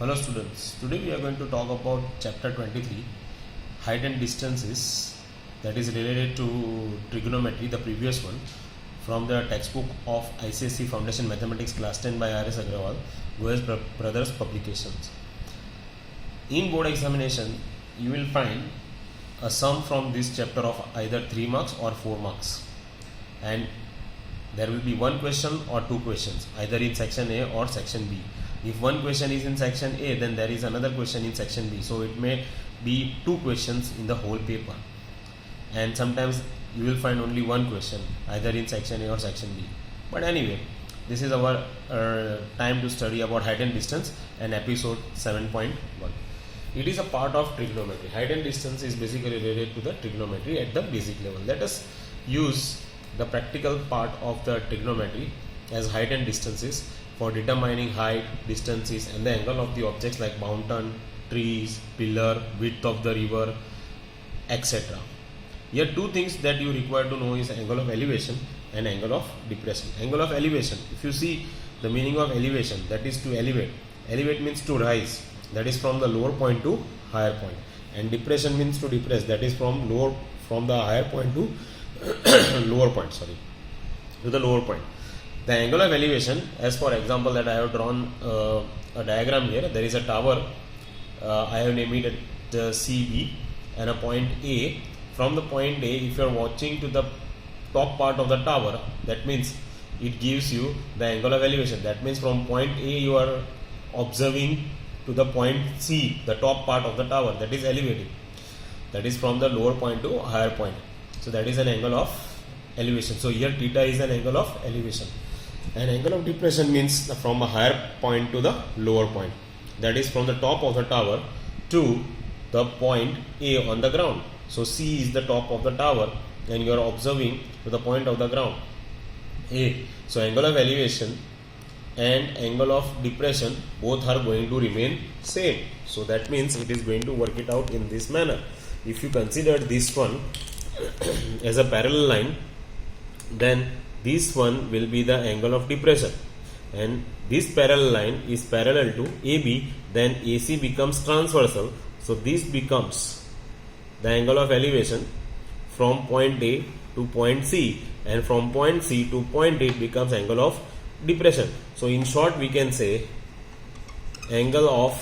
Hello students, today we are going to talk about chapter 23, height and distances, that is related to trigonometry, the previous one, from the textbook of ICSE Foundation Mathematics class 10 by R.S. Agrawal, Goyal Brothers Publications. In board examination, you will find a sum from this chapter of either 3 marks or 4 marks, and there will be one question or two questions either in section A or section B. If one question is in section A, then there is another question in section B, so it may be two questions in the whole paper, and sometimes you will find only one question either in section A or section B. But anyway, this is our time to study about height and distance and episode 7.1. It is a part of trigonometry. Height and distance is basically related to the trigonometry at the basic level. Let us use the practical part of the trigonometry as height and distances for determining height, distances and the angle of the objects like mountain, trees, pillar, width of the river, etc. Here two things that you require to know is angle of elevation and angle of depression. Angle of elevation, if you see the meaning of elevation, that is to elevate. Elevate means to rise, that is from the lower point to higher point, and depression means to depress, that is from the higher point to lower point, to the lower point. The angle of elevation, as for example that I have drawn a diagram here, there is a tower, I have named it CB and a point A. From the point A, if you are watching to the top part of the tower, that means it gives you the angle of elevation. That means from point A you are observing to the point C, the top part of the tower, that is elevated. That is from the lower point to higher point. So that is an angle of elevation. So here theta is an angle of elevation. And angle of depression means from a higher point to the lower point. That is from the top of the tower to the point A on the ground. So C is the top of the tower and you are observing to the point of the ground A. So angle of elevation and angle of depression both are going to remain same. So that means it is going to work it out in this manner. If you consider this one as a parallel line, then this one will be the angle of depression, and this parallel line is parallel to AB, then AC becomes transversal, so this becomes the angle of elevation from point A to point C, and from point C to point A becomes angle of depression. So in short we can say angle of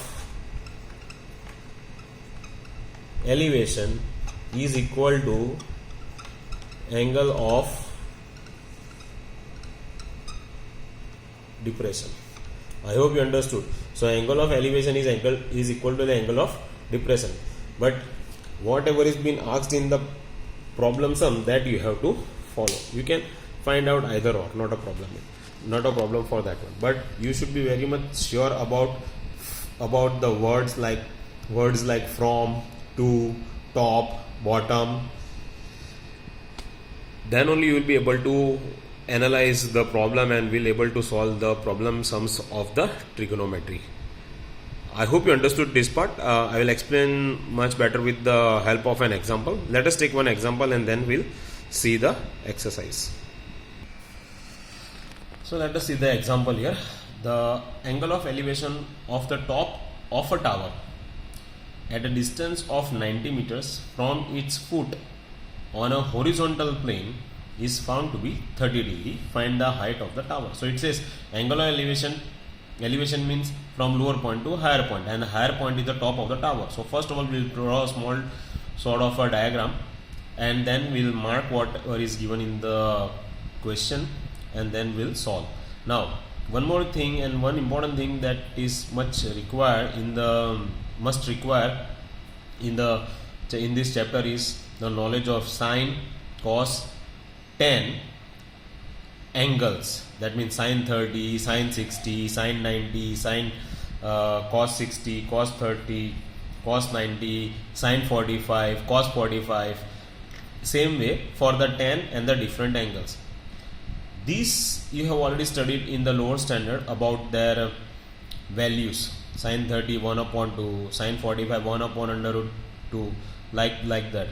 elevation is equal to angle of depression. I hope you understood. So angle of elevation is equal to the angle of depression. But whatever is being asked in the problem sum, that you have to follow. You can find out either or, not a problem for that one. But you should be very much sure about the words like from, to, top, bottom. Then only you will be able to analyze the problem and will able to solve the problem sums of the trigonometry. I hope you understood this part. I will explain much better with the help of an example. Let us take one example and then we'll see the exercise. So let us see the example here. The angle of elevation of the top of a tower at a distance of 90 meters from its foot on a horizontal plane is found to be 30 degree. Find the height of the tower. So it says angle of elevation means from lower point to higher point, and the higher point is the top of the tower. So first of all we will draw a small sort of a diagram, and then we will mark whatever is given in the question, and then we'll solve. Now one more thing, and one important thing that is must require in this chapter is the knowledge of sine, cos, tan angles. That means sine 30, sine 60, sine 90, sine cos 60, cos 30, cos 90, sine 45, cos 45. Same way for the tan and the different angles. These you have already studied in the lower standard about their values. Sine 30 1 upon 2, sine 45 1 upon under root 2, like that.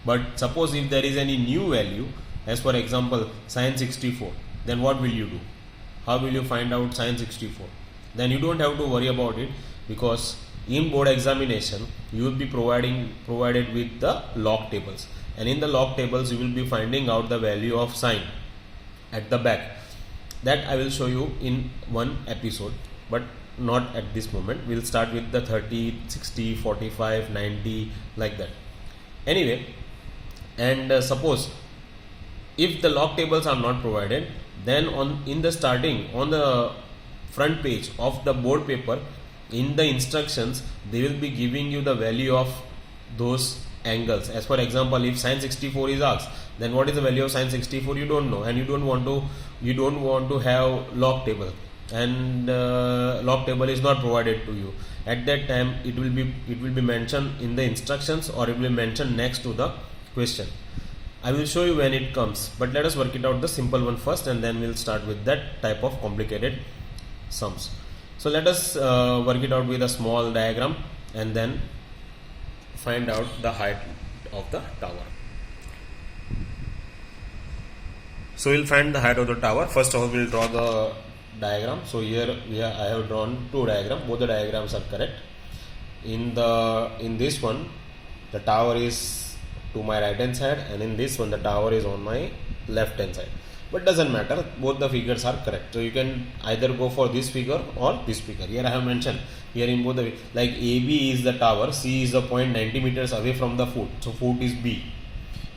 But suppose if there is any new value, as for example sine 64, then what will you do? How will you find out sine 64? Then you don't have to worry about it. because in board examination you will be provided with the log tables, and in the log tables you will be finding out the value of sine at the back. That I will show you in one episode, but not at this moment. We'll start with the 30, 60, 45, 90, like that. Anyway, and suppose if the log tables are not provided, then in the starting, on the front page of the board paper, in the instructions they will be giving you the value of those angles. As for example, if sine 64 is asked, then what is the value of sine 64 you don't know, and you don't want to have log table, and log table is not provided to you. At that time it will be mentioned in the instructions, or it will be mentioned next to the question. I will show you when it comes, but let us work it out the simple one first, and then we'll start with that type of complicated sums. So let us work it out with a small diagram, and then find out the height of the tower. So we'll find the height of the tower. First of all, we'll draw the diagram. So here I have drawn two diagrams. Both the diagrams are correct. In this one, the tower is to my right hand side, and in this one the tower is on my left hand side. But doesn't matter, both the figures are correct. So you can either go for this figure or this figure. Here I have mentioned, here in both the, like AB is the tower, C is the point 90 meters away from the foot. So foot is B.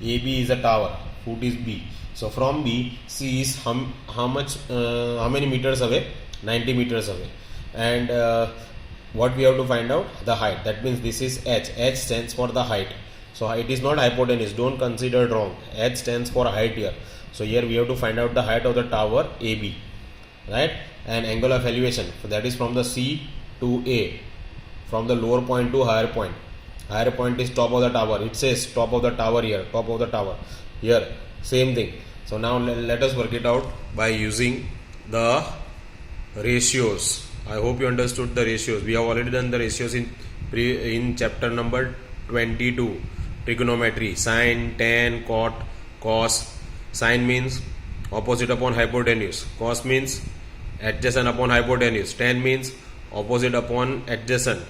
AB is the tower, foot is B. So from B, C is how many meters away? 90 meters away. And what we have to find out? The height. That means this is H. H stands for the height. So it is not hypotenuse. Don't consider it wrong. H stands for height here. So here we have to find out the height of the tower AB, right? And angle of elevation. So that is from the C to A, from the lower point to higher point. Higher point is top of the tower. It says top of the tower here. Top of the tower here. Same thing. So now let us work it out by using the ratios. I hope you understood the ratios. We have already done the ratios in chapter number 22, trigonometry. Sine, tan, cot, cos. Sine means opposite upon hypotenuse. Cos means adjacent upon hypotenuse. Tan means opposite upon adjacent.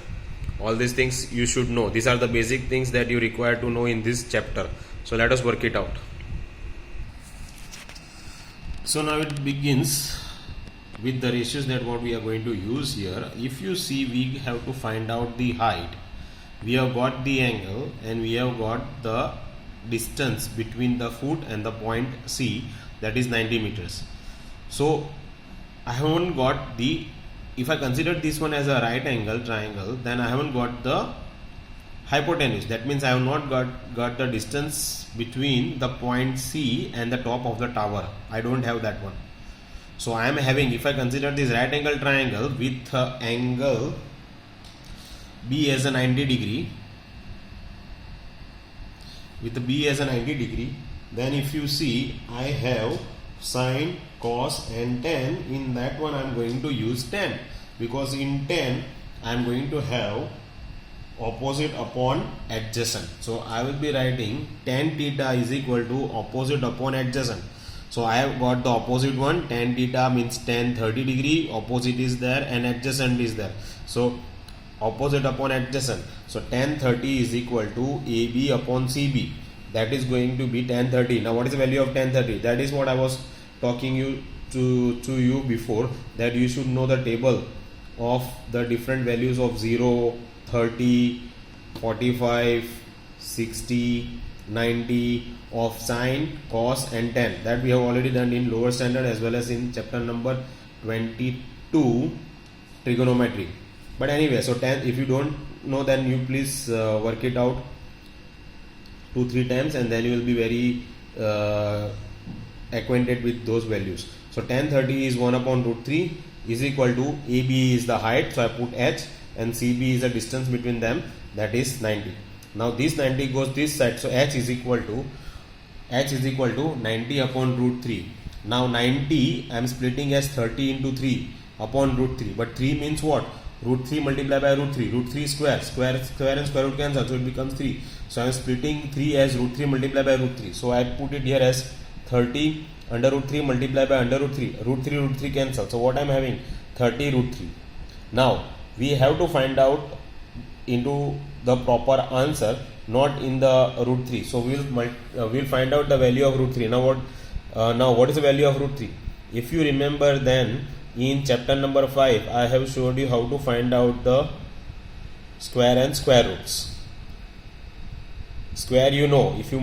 All these things you should know. These are the basic things that you require to know in this chapter. So let us work it out. So now it begins with the ratios that what we are going to use here. If you see, we have to find out the height. We have got the angle, and we have got the distance between the foot and the point C, that is 90 meters. So I haven't got the, if I consider this one as a right angle triangle, then I haven't got the hypotenuse. That means I have not got the distance between the point C and the top of the tower. I don't have that one. So I am having, if I consider this right angle triangle with angle B as a 90 degree, with B as a 90 degree, then if you see, I have sine, cos and tan. In that one I am going to use tan, because in tan I am going to have opposite upon adjacent. So I will be writing tan theta is equal to opposite upon adjacent. So I have got the opposite one. Tan theta means tan 30 degree, opposite is there and adjacent is there. So opposite upon adjacent. So tan 30 is equal to AB upon CB. That is going to be tan 30. Now what is the value of tan 30? That is what I was talking to you before, that you should know the table of the different values of 0, 30, 45, 60, 90 of sine, cos and tan. That we have already done in lower standard as well as in chapter number 22, trigonometry. But anyway, so tan, if you don't know, then you please work it out 2-3 times, and then you will be very acquainted with those values. So tan 30 is 1 upon root 3 is equal to AB is the height, so I put H, and CB is the distance between them, that is 90. Now this 90 goes this side, so H is equal to 90 upon root 3. Now 90 I am splitting as 30 into 3 upon root 3, but 3 means what? Root 3 multiplied by root 3. Root 3 square and square root cancel, so it becomes 3. So I am splitting 3 as root 3 multiplied by root 3. So I put it here as 30 under root 3 multiplied by under root 3. Root 3 cancel. So what I am having? 30 root 3. Now we have to find out into the proper answer, not in the root 3. So we'll find out the value of root 3. Now what is the value of root 3? If you remember, then in chapter number 5 I have showed you how to find out the square and square roots. Square, you know, if you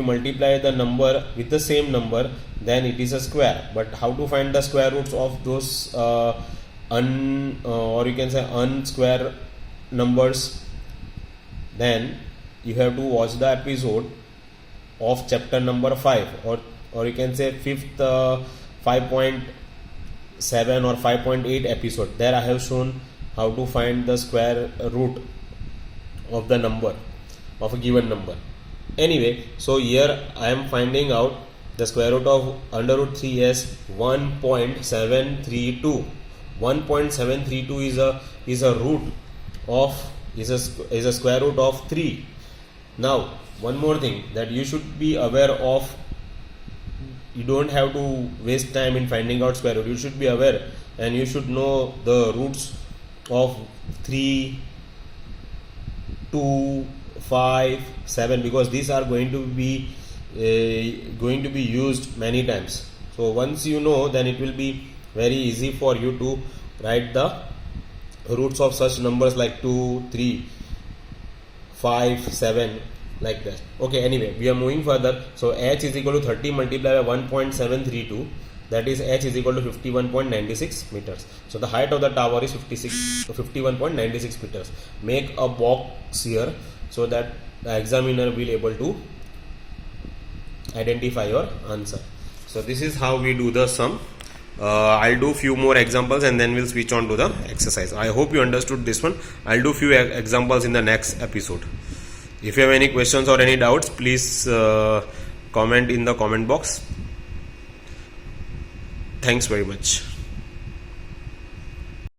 multiply the number with the same number, then it is a square. But how to find the square roots of those or you can say unsquare numbers? Then you have to watch the episode of chapter number 5, or you can say 5.7 or 5.8 episode. There I have shown how to find the square root of the number, of a given number. Anyway, so here I am finding out the square root of under root 3 as 1.732. 1.732 is a root of is a square root of 3. Now one more thing that you should be aware of, you don't have to waste time in finding out square root. You should be aware and you should know the roots of 3, 2, 5, 7, because these are going to be used many times. So once you know, then it will be very easy for you to write the roots of such numbers like 2, 3, 5, 7, like that. Okay, anyway, we are moving further. So h is equal to 30 multiplied by 1.732, that is h is equal to 51.96 meters. So the height of the tower is 51.96 meters. Make a box here so that the examiner will able to identify your answer. So this is how we do the sum. I'll do few more examples and then we'll switch on to the exercise. I hope you understood this one. I'll do few examples in the next episode. If you have any questions or any doubts, please comment in the comment box. Thanks very much.